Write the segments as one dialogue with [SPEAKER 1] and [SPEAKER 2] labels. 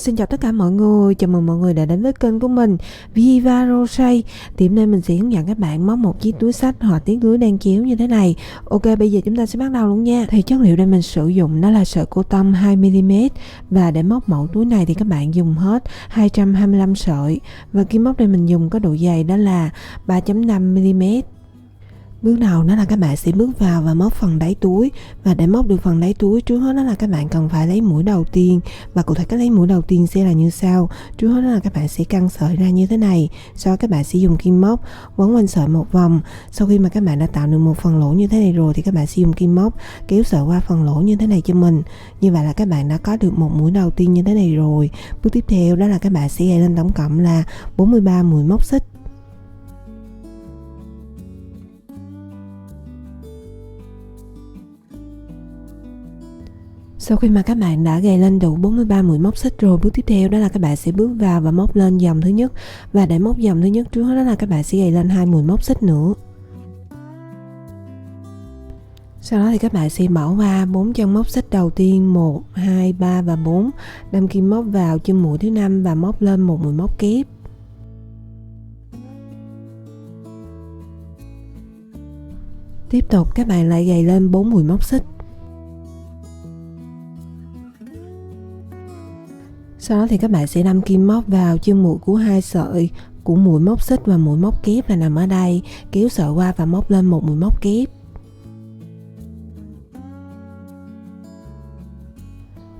[SPEAKER 1] Xin chào tất cả mọi người, chào mừng mọi người đã đến với kênh của mình Viva Rosé. Thì hôm nay mình sẽ hướng dẫn các bạn móc một chiếc túi xách họa tiết lưới đan chéo như thế này. Ok, bây giờ chúng ta sẽ bắt đầu luôn nha. Thì chất liệu đây mình sử dụng đó là sợi cô tông 2mm. Và để móc mẫu túi này thì các bạn dùng hết 225 sợi. Và kim móc đây mình dùng có độ dày đó là 3.5mm. Bước đầu đó là các bạn sẽ bước vào và móc phần đáy túi. Và để móc được phần đáy túi, trước hết đó là các bạn cần phải lấy mũi đầu tiên. Và cụ thể cách lấy mũi đầu tiên sẽ là như sau. Trước hết đó là các bạn sẽ căng sợi ra như thế này. Sau đó các bạn sẽ dùng kim móc quấn quanh sợi một vòng. Sau khi mà các bạn đã tạo được một phần lỗ như thế này rồi thì các bạn sẽ dùng kim móc kéo sợi qua phần lỗ như thế này cho mình. Như vậy là các bạn đã có được một mũi đầu tiên như thế này rồi. Bước tiếp theo đó là các bạn sẽ gài lên tổng cộng là 43 mũi móc xích. Sau khi mà các bạn đã gài lên đủ 43 mũi móc xích rồi, bước tiếp theo đó là các bạn sẽ bước vào và móc lên dòng thứ nhất. Và để móc dòng thứ nhất trước đó là các bạn sẽ gài lên 2 mũi móc xích nữa. Sau đó thì các bạn sẽ bỏ qua 4 chân móc xích đầu tiên, 1, 2, 3 và 4, đâm kim móc vào chân mũi thứ 5 và móc lên một mũi móc kép. Tiếp tục các bạn lại gài lên 4 mũi móc xích. Sau đó thì các bạn sẽ đâm kim móc vào chân mũi của hai sợi của mũi móc xích và mũi móc kép là nằm ở đây, kéo sợi qua và móc lên một mũi móc kép.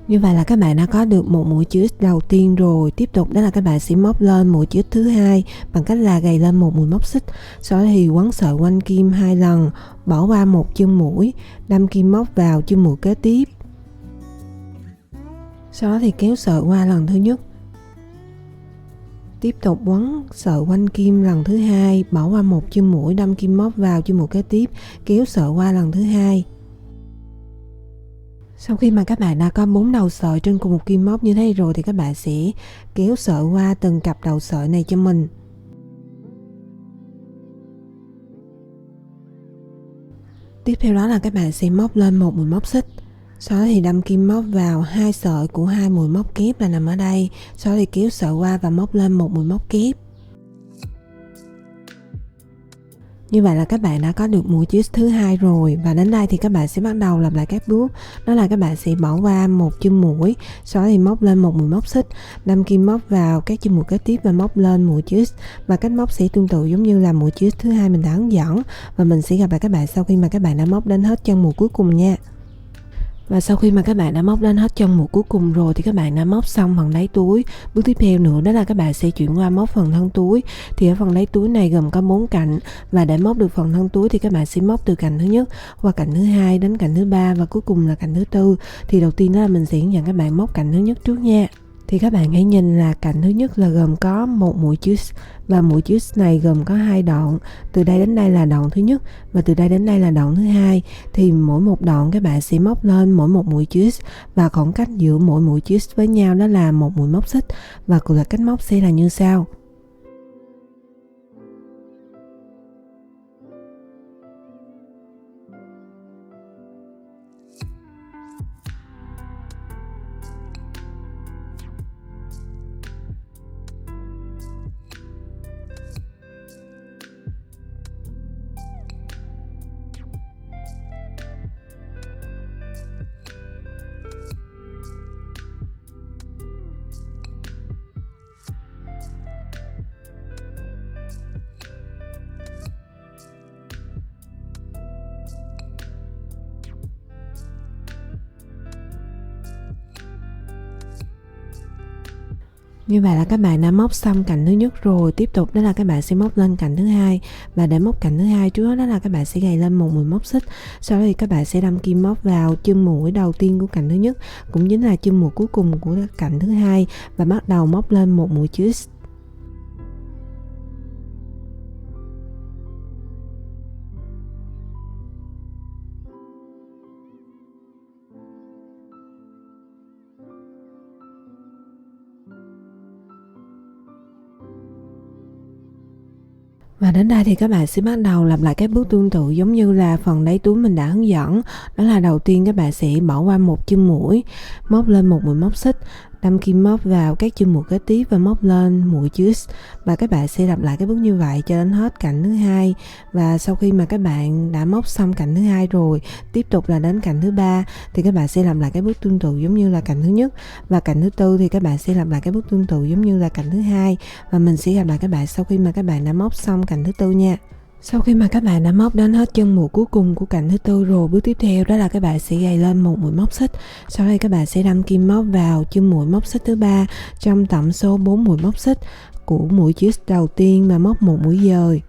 [SPEAKER 1] Như vậy là các bạn đã có được một mũi chữ X đầu tiên rồi. Tiếp tục đó là các bạn sẽ móc lên mũi chữ X thứ hai bằng cách là gài lên một mũi móc xích. Sau đó thì quấn sợi quanh kim 2 lần, bỏ qua một chân mũi, đâm kim móc vào chân mũi kế tiếp. Sau đó thì kéo sợi qua lần thứ nhất. Tiếp tục quấn sợi quanh kim lần thứ hai, bỏ qua một chân mũi, đâm kim móc vào chân mũi kế tiếp, kéo sợi qua lần thứ hai. Sau khi mà các bạn đã có 4 đầu sợi trên cùng một kim móc như thế rồi thì các bạn sẽ kéo sợi qua từng cặp đầu sợi này cho mình. Tiếp theo đó là các bạn sẽ móc lên một mũi móc xích. Sau đó thì đâm kim móc vào hai sợi của hai mũi móc kép là nằm ở đây. Sau đó thì kéo sợi qua và móc lên một mũi móc kép. Như vậy là các bạn đã có được mũi chữ X thứ hai rồi. Và đến đây thì các bạn sẽ bắt đầu lặp lại các bước. Đó là các bạn sẽ bỏ qua một chân mũi, sau đó thì móc lên một mũi móc xích, đâm kim móc vào các chân mũi kế tiếp và móc lên mũi chữ X. Và cách móc sẽ tương tự giống như là mũi chữ X thứ hai mình đã hướng dẫn. Và mình sẽ gặp lại các bạn sau khi mà các bạn đã móc đến hết chân mũi cuối cùng nha. Và sau khi mà các bạn đã móc lên hết chân mũi cuối cùng rồi thì các bạn đã móc xong phần đáy túi. Bước tiếp theo nữa đó là các bạn sẽ chuyển qua móc phần thân túi. Thì ở phần đáy túi này gồm có 4 cạnh. Và để móc được phần thân túi thì các bạn sẽ móc từ cạnh thứ nhất qua cạnh thứ hai đến cạnh thứ ba và cuối cùng là cạnh thứ tư. Thì đầu tiên đó là mình sẽ hướng dẫn các bạn móc cạnh thứ nhất trước nha. Thì các bạn hãy nhìn là cạnh thứ nhất là gồm có một mũi chữ X và mũi chữ X này gồm có 2 đoạn. Từ đây đến đây là đoạn thứ nhất và từ đây đến đây là đoạn thứ hai. Thì mỗi một đoạn các bạn sẽ móc lên mỗi một mũi chữ X và khoảng cách giữa mỗi mũi chữ X với nhau đó là một mũi móc xích. Và cụ thể cách móc sẽ là như sau. Như vậy là các bạn đã móc xong cạnh thứ nhất rồi. Tiếp tục đó là các bạn sẽ móc lên cạnh thứ hai. Và để móc cạnh thứ hai trước đó là các bạn sẽ gài lên một mũi móc xích. Sau đó thì các bạn sẽ đâm kim móc vào chân mũi đầu tiên của cạnh thứ nhất, cũng chính là chân mũi cuối cùng của cạnh thứ hai, và bắt đầu móc lên một mũi chữ X. Và đến đây thì các bạn sẽ bắt đầu lặp lại các bước tương tự giống như là phần đáy túi mình đã hướng dẫn. Đó là đầu tiên các bạn sẽ bỏ qua một chân mũi, móc lên một mũi móc xích, đâm kim móc vào các chân mũi kế tiếp và móc lên mũi chữ X, và các bạn sẽ lặp lại cái bước như vậy cho đến hết cạnh thứ hai. Và sau khi mà các bạn đã móc xong cạnh thứ hai rồi, tiếp tục là đến cạnh thứ ba thì các bạn sẽ làm lại cái bước tương tự giống như là cạnh thứ nhất, và cạnh thứ tư thì các bạn sẽ làm lại cái bước tương tự giống như là cạnh thứ hai, và mình sẽ gặp lại các bạn sau khi mà các bạn đã móc xong cạnh thứ tư nha. Sau khi mà các bạn đã móc đến hết chân mũi cuối cùng của cạnh thứ tư rồi, bước tiếp theo đó là các bạn sẽ gầy lên một mũi móc xích. Sau đây các bạn sẽ đâm kim móc vào chân mũi móc xích thứ ba trong tổng số 4 mũi móc xích của mũi chữ X đầu tiên và móc một mũi dời.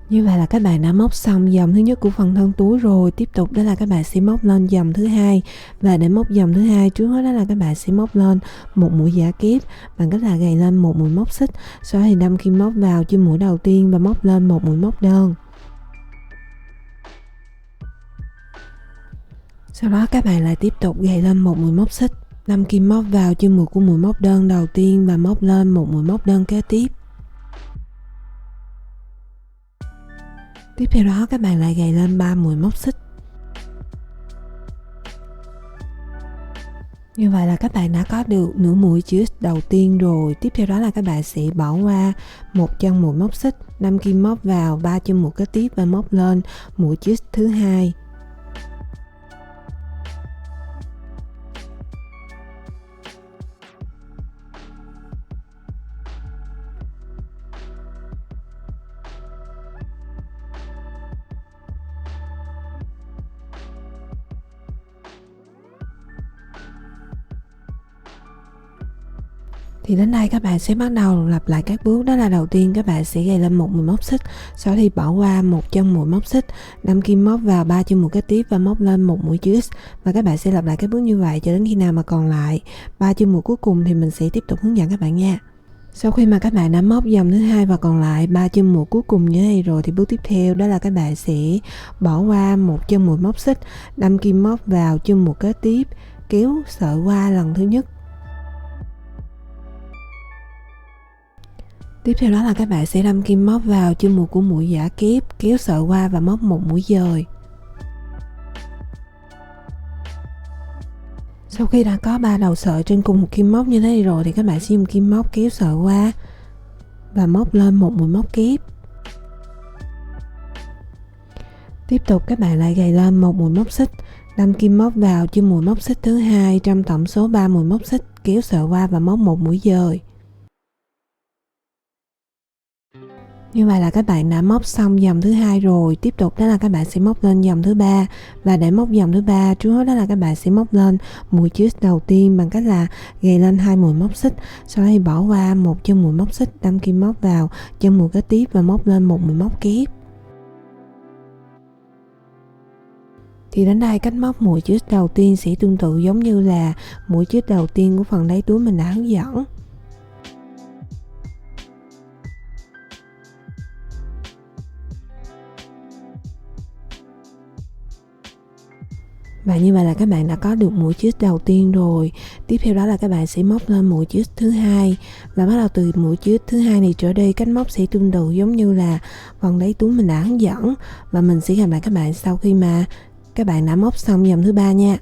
[SPEAKER 1] Như vậy là các bạn đã móc xong dòng thứ nhất của phần thân túi rồi. Tiếp tục đó là các bạn sẽ móc lên dòng thứ hai, và để móc dòng thứ hai trước hết đó là các bạn sẽ móc lên một mũi giả kép bằng cách là gầy lên một mũi móc xích. Sau đó thì đâm kim móc vào chân mũi đầu tiên và móc lên một mũi móc đơn. Sau đó các bạn lại tiếp tục gầy lên một mũi móc xích, đâm kim móc vào chân mũi của mũi móc đơn đầu tiên và móc lên một mũi móc đơn kế tiếp. Tiếp theo đó các bạn lại gầy lên 3 mũi móc xích. Như vậy là các bạn đã có được nửa mũi chữ X đầu tiên rồi. Tiếp theo đó là các bạn sẽ bỏ qua một chân mũi móc xích, đâm kim móc vào 3 chân mũi kế tiếp và móc lên mũi chữ X thứ hai. Thì đến đây các bạn sẽ bắt đầu lặp lại các bước, đó là đầu tiên các bạn sẽ gầy lên một mũi móc xích, sau đó thì bỏ qua một chân mũi móc xích, đâm kim móc vào 3 chân mũi kế tiếp và móc lên một mũi chữ X, và các bạn sẽ lặp lại các bước như vậy cho đến khi nào mà còn lại 3 chân mũi cuối cùng thì mình sẽ tiếp tục hướng dẫn các bạn nha. Sau khi mà các bạn đã móc dòng thứ hai và còn lại 3 chân mũi cuối cùng như này rồi thì bước tiếp theo đó là các bạn sẽ bỏ qua một chân mũi móc xích, đâm kim móc vào chân mũi kế tiếp, kéo sợi qua lần thứ nhất. Tiếp theo đó là các bạn sẽ đâm kim móc vào chân mũi của mũi giả kép, kéo sợi qua và móc một mũi dời. Sau khi đã có 3 đầu sợi trên cùng một kim móc như thế này rồi thì các bạn sẽ dùng kim móc kéo sợi qua và móc lên một mũi móc kép. Tiếp tục các bạn lại gầy lên một mũi móc xích, đâm kim móc vào chân mũi móc xích thứ hai trong tổng số 3 mũi móc xích, kéo sợi qua và móc một mũi dời. Như vậy là các bạn đã móc xong dòng thứ hai rồi. Tiếp tục đó là các bạn sẽ móc lên dòng thứ ba, và để móc dòng thứ ba trước hết đó là các bạn sẽ móc lên mũi chữ X đầu tiên bằng cách là gầy lên 2 mũi móc xích, sau đó thì bỏ qua một chân mũi móc xích, đâm kim móc vào chân mũi kế tiếp và móc lên một mũi móc kép. Thì đến đây cách móc mũi chữ X đầu tiên sẽ tương tự giống như là mũi chữ X đầu tiên của phần đáy túi mình đã hướng dẫn. Và như vậy là các bạn đã có được mũi chữ X đầu tiên rồi. Tiếp theo đó là các bạn sẽ móc lên mũi chữ X thứ hai, và bắt đầu từ mũi chữ X thứ hai này trở đi cách móc sẽ tương tự giống như là phần đáy túi mình đã hướng dẫn, và mình sẽ gặp lại các bạn sau khi mà các bạn đã móc xong dòng thứ ba nha.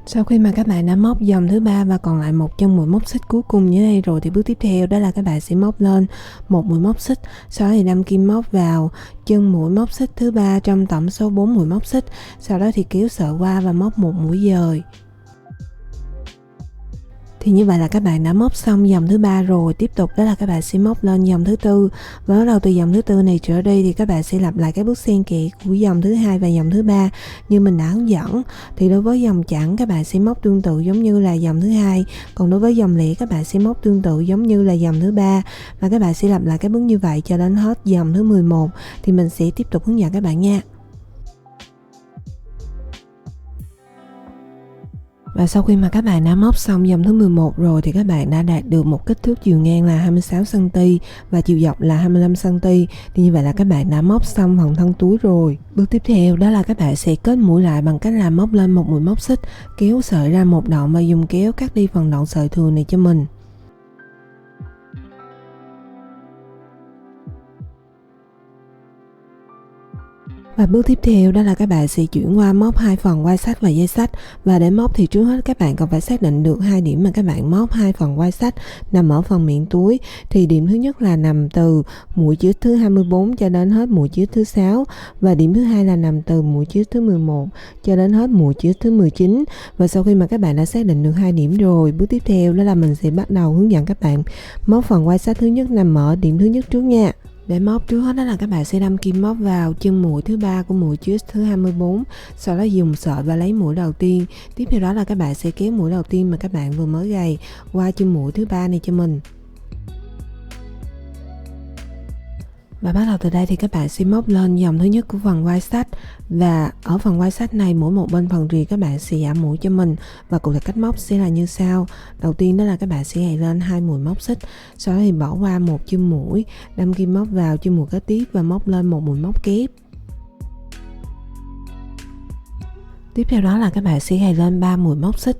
[SPEAKER 1] Sau khi mà các bạn đã móc dòng thứ ba và còn lại một chân mũi móc xích cuối cùng như đây rồi thì bước tiếp theo đó là các bạn sẽ móc lên một mũi móc xích, sau đó thì đâm kim móc vào chân mũi móc xích thứ ba trong tổng số 4 mũi móc xích, sau đó thì kéo sợi qua và móc một mũi dời. Thì như vậy là các bạn đã móc xong dòng thứ ba rồi. Tiếp tục đó là các bạn sẽ móc lên dòng thứ tư, và bắt đầu từ dòng thứ tư này trở đi thì các bạn sẽ lặp lại các bước xen kẽ của dòng thứ hai và dòng thứ ba như mình đã hướng dẫn. Thì đối với dòng chẵn các bạn sẽ móc tương tự giống như là dòng thứ hai, còn đối với dòng lẻ các bạn sẽ móc tương tự giống như là dòng thứ ba, và các bạn sẽ lặp lại các bước như vậy cho đến hết dòng thứ 11 thì mình sẽ tiếp tục hướng dẫn các bạn nha. Và sau khi mà các bạn đã móc xong dòng thứ 11 rồi thì các bạn đã đạt được một kích thước chiều ngang là 26cm và chiều dọc là 25cm. Thì như vậy là các bạn đã móc xong phần thân túi rồi. Bước tiếp theo đó là các bạn sẽ kết mũi lại bằng cách là móc lên một mũi móc xích, kéo sợi ra một đoạn và dùng kéo cắt đi phần đoạn sợi thừa này cho mình. Và bước tiếp theo đó là các bạn sẽ chuyển qua móc hai phần quai xách và dây xách. Và để móc thì trước hết các bạn cần phải xác định được hai điểm mà các bạn móc hai phần quai xách nằm ở phần miệng túi. Thì điểm thứ nhất là nằm từ mũi chữ thứ 24 cho đến hết mũi chữ thứ 6, và điểm thứ hai là nằm từ mũi chữ thứ 11 cho đến hết mũi chữ thứ 19. Và sau khi mà các bạn đã xác định được hai điểm rồi, bước tiếp theo đó là mình sẽ bắt đầu hướng dẫn các bạn móc phần quai xách thứ nhất nằm ở điểm thứ nhất trước nha. Để móc trước hết đó là các bạn sẽ đâm kim móc vào chân mũi thứ 3 của mũi chữ thứ 24, sau đó dùng sợi và lấy mũi đầu tiên. Tiếp theo đó là các bạn sẽ kéo mũi đầu tiên mà các bạn vừa mới gầy qua chân mũi thứ 3 này cho mình. Và bắt đầu từ đây thì các bạn sẽ móc lên dòng thứ nhất của phần quai xách. Và ở phần quai xách này, mỗi một bên phần rìa các bạn sẽ giảm mũi cho mình. Và cụ thể cách móc sẽ là như sau. Đầu tiên đó là các bạn sẽ gầy lên 2 mũi móc xích, sau đó thì bỏ qua một chân mũi, đâm kim móc vào chân mũi kế tiếp và móc lên một mũi móc kép. Tiếp theo đó là các bạn sẽ gầy lên 3 mũi móc xích.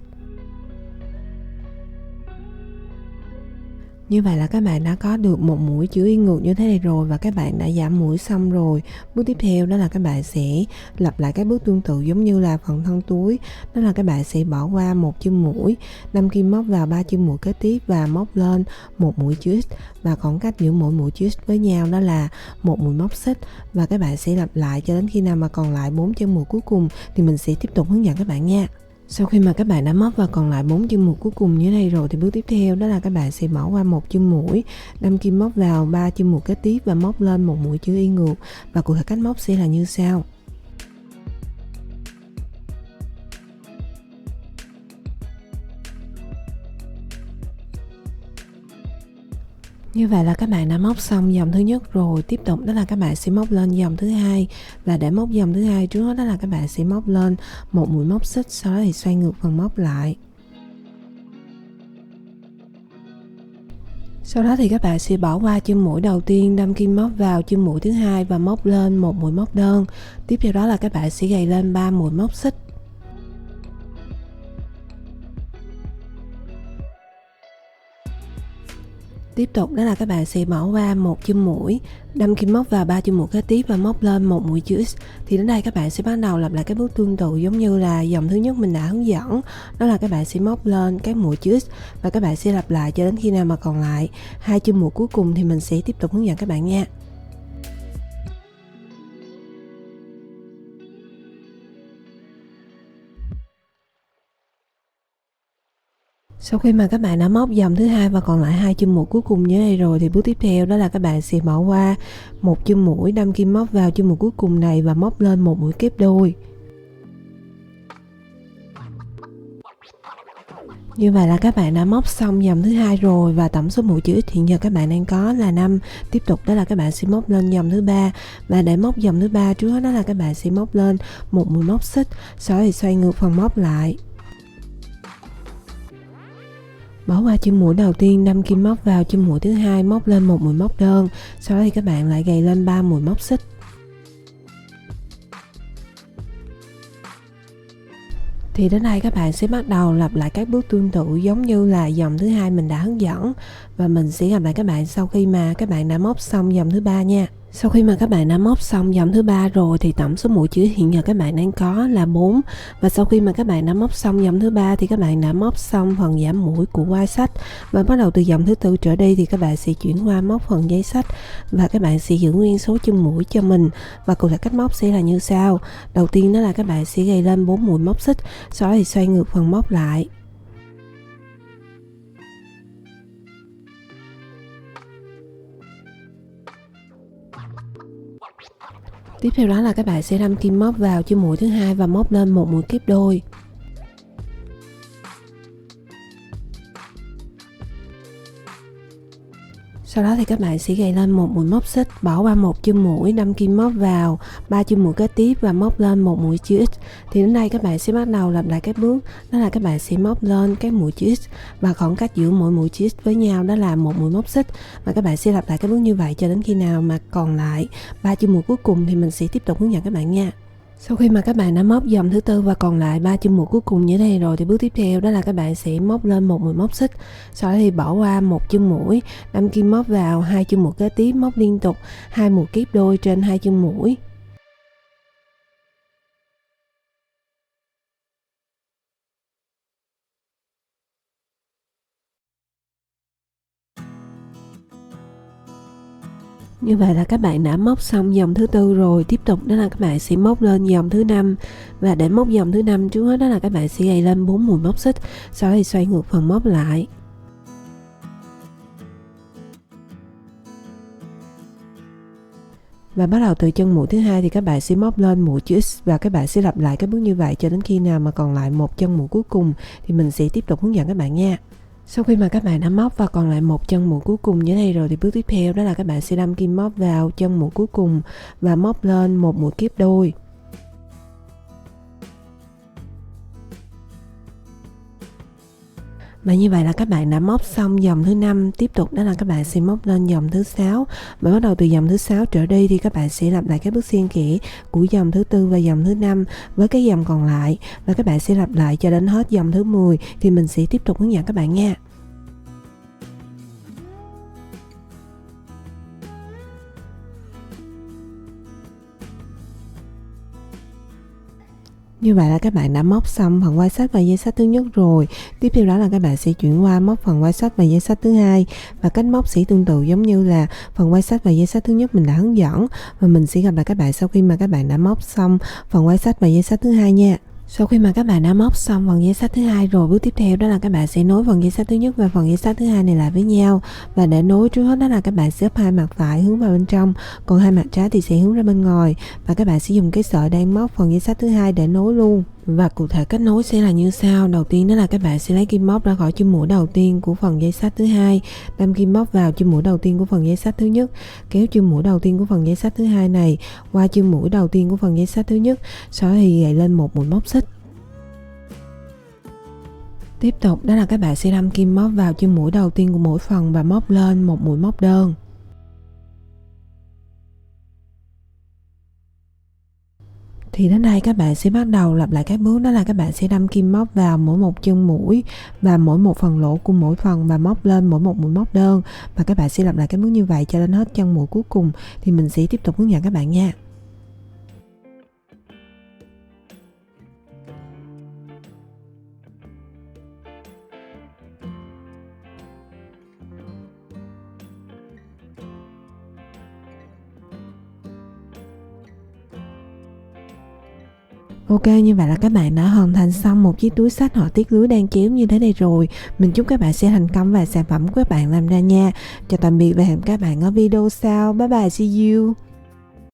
[SPEAKER 1] Như vậy là các bạn đã có được một mũi chữ Y ngược như thế này rồi, và các bạn đã giảm mũi xong rồi. Bước tiếp theo đó là các bạn sẽ lặp lại các bước tương tự giống như là phần thân túi. Đó là các bạn sẽ bỏ qua một chân mũi, đâm kim móc vào 3 chân mũi kế tiếp và móc lên một mũi chữ X, và khoảng cách giữa mỗi mũi chữ X với nhau đó là một mũi móc xích. Và các bạn sẽ lặp lại cho đến khi nào mà còn lại 4 chân mũi cuối cùng thì mình sẽ tiếp tục hướng dẫn các bạn nha. Sau khi mà các bạn đã móc và còn lại 4 chân mũi cuối cùng như thế này rồi thì bước tiếp theo đó là các bạn sẽ bỏ qua một chân mũi, đâm kim móc vào 3 chân mũi kế tiếp và móc lên một mũi chữ Y ngược. Và cụ thể cách móc sẽ là như sau. Như vậy là các bạn đã móc xong dòng thứ nhất rồi. Tiếp tục đó là các bạn sẽ móc lên dòng thứ hai. Và để móc dòng thứ hai trước đó là các bạn sẽ móc lên một mũi móc xích, sau đó thì xoay ngược phần móc lại. Sau đó thì các bạn sẽ bỏ qua chân mũi đầu tiên, đâm kim móc vào chân mũi thứ hai và móc lên một mũi móc đơn. Tiếp theo đó là các bạn sẽ gầy lên 3 mũi móc xích. Tiếp tục đó là các bạn sẽ bỏ qua một chân mũi, đâm kim móc vào 3 chân mũi kế tiếp và móc lên một mũi chữ X. Thì đến đây các bạn sẽ bắt đầu lặp lại các bước tương tự giống như là dòng thứ nhất mình đã hướng dẫn. Đó là các bạn sẽ móc lên các mũi chữ X và các bạn sẽ lặp lại cho đến khi nào mà còn lại 2 chân mũi cuối cùng thì mình sẽ tiếp tục hướng dẫn các bạn nha. Sau khi mà các bạn đã móc dòng thứ hai và còn lại 2 chân mũi cuối cùng như này rồi thì bước tiếp theo đó là các bạn sẽ bỏ qua một chân mũi, đâm kim móc vào chân mũi cuối cùng này và móc lên một mũi kép đôi. Như vậy là các bạn đã móc xong dòng thứ hai rồi, và tổng số mũi chữ X hiện giờ các bạn đang có là 5. Tiếp tục đó là các bạn sẽ móc lên dòng thứ ba, và để móc dòng thứ ba trước đó là các bạn sẽ móc lên một mũi móc xích, sau đó thì xoay ngược phần móc lại. Bỏ qua chân mũi đầu tiên, đâm kim móc vào chân mũi thứ hai, móc lên một mũi móc đơn, sau đó thì các bạn lại gầy lên 3 mũi móc xích. Thì đến đây các bạn sẽ bắt đầu lặp lại các bước tương tự giống như là dòng thứ hai mình đã hướng dẫn, và mình sẽ gặp lại các bạn sau khi mà các bạn đã móc xong dòng thứ ba nha. Sau khi mà các bạn đã móc xong dòng thứ ba rồi thì tổng số mũi chữ hiện giờ các bạn đang có là 4. Và sau khi mà các bạn đã móc xong dòng thứ ba thì các bạn đã móc xong phần giảm mũi của quai xách, và bắt đầu từ dòng thứ tư trở đi thì các bạn sẽ chuyển qua móc phần dây xách, và các bạn sẽ giữ nguyên số chân mũi cho mình. Và cụ thể cách móc sẽ là như sau. Đầu tiên đó là các bạn sẽ gầy lên 4 mũi móc xích, sau đó thì xoay ngược phần móc lại. Tiếp theo đó là các bạn sẽ đâm kim móc vào chân mũi thứ hai và móc lên một mũi kép đôi. Sau đó thì các bạn sẽ gầy lên một mũi móc xích, bỏ qua một chân mũi, đâm kim móc vào 3 chân mũi kế tiếp và móc lên một mũi chữ X. Thì đến đây các bạn sẽ bắt đầu lặp lại các bước, đó là các bạn sẽ móc lên các mũi chữ X và khoảng cách giữa mỗi mũi chữ X với nhau đó là một mũi móc xích, và các bạn sẽ lặp lại các bước như vậy cho đến khi nào mà còn lại 3 chân mũi cuối cùng thì mình sẽ tiếp tục hướng dẫn các bạn nha. Sau khi mà các bạn đã móc dòng thứ tư và còn lại 3 chân mũi cuối cùng như thế này rồi thì bước tiếp theo đó là các bạn sẽ móc lên một mũi móc xích, sau đó thì bỏ qua một chân mũi, đâm kim móc vào 2 chân mũi kế tiếp, móc liên tục 2 mũi kép đôi trên 2 chân mũi. Như vậy là các bạn đã móc xong dòng thứ tư rồi. Tiếp tục đó là các bạn sẽ móc lên dòng thứ năm. Và để móc dòng thứ năm trước hết đó là các bạn sẽ gài lên 4 mũi móc xích, sau đó thì xoay ngược phần móc lại. Và bắt đầu từ chân mũi thứ hai thì các bạn sẽ móc lên mũi chữ X và các bạn sẽ lặp lại cái bước như vậy cho đến khi nào mà còn lại một chân mũi cuối cùng thì mình sẽ tiếp tục hướng dẫn các bạn nha. Sau khi mà các bạn đã móc và còn lại một chân mũi cuối cùng như thế này rồi thì bước tiếp theo đó là các bạn sẽ đâm kim móc vào chân mũi cuối cùng và móc lên một mũi kép đôi. Và như vậy là các bạn đã móc xong dòng thứ 5, tiếp tục đó là các bạn sẽ móc lên dòng thứ 6. Và bắt đầu từ dòng thứ 6 trở đi thì các bạn sẽ lặp lại các bước xen kẽ của dòng thứ 4 và dòng thứ 5 với cái dòng còn lại, và các bạn sẽ lặp lại cho đến hết dòng thứ 10 thì mình sẽ tiếp tục hướng dẫn các bạn nha. Như vậy là các bạn đã móc xong phần quai xách và dây xách thứ nhất rồi. Tiếp theo đó là các bạn sẽ chuyển qua móc phần quai xách và dây xách thứ hai. Và cách móc sẽ tương tự giống như là phần quai xách và dây xách thứ nhất mình đã hướng dẫn. Và mình sẽ gặp lại các bạn sau khi mà các bạn đã móc xong phần quai xách và dây xách thứ hai nha. Sau khi mà các bạn đã móc xong phần dây xách thứ hai rồi, bước tiếp theo đó là các bạn sẽ nối phần dây xách thứ nhất và phần dây xách thứ hai này lại với nhau. Và để nối trước hết đó là các bạn xếp hai mặt phải hướng vào bên trong, còn hai mặt trái thì sẽ hướng ra bên ngoài. Và các bạn sẽ dùng cái sợi đang móc phần dây xách thứ hai để nối luôn. Và cụ thể cách nối sẽ là như sau. Đầu tiên đó là các bạn sẽ lấy kim móc ra khỏi chân mũi đầu tiên của phần dây xách thứ hai, đâm kim móc vào chân mũi đầu tiên của phần dây xách thứ nhất, kéo chân mũi đầu tiên của phần dây xách thứ hai này qua chân mũi đầu tiên của phần dây xách thứ nhất, sau đó thì gài lên một mũi móc xích. Tiếp tục đó là các bạn sẽ đâm kim móc vào chân mũi đầu tiên của mỗi phần và móc lên một mũi móc đơn. Thì đến đây các bạn sẽ bắt đầu lặp lại các bước, đó là các bạn sẽ đâm kim móc vào mỗi một chân mũi và mỗi một phần lỗ của mỗi phần và móc lên mỗi một mũi móc đơn. Và các bạn sẽ lặp lại các bước như vậy cho đến hết chân mũi cuối cùng thì mình sẽ tiếp tục hướng dẫn các bạn nha. Ok, như vậy là các bạn đã hoàn thành xong một chiếc túi xách họa tiết lưới đan chéo như thế này rồi. Mình chúc các bạn sẽ thành công và sản phẩm của các bạn làm ra nha. Chào tạm biệt và hẹn các bạn ở video sau. Bye bye, see you.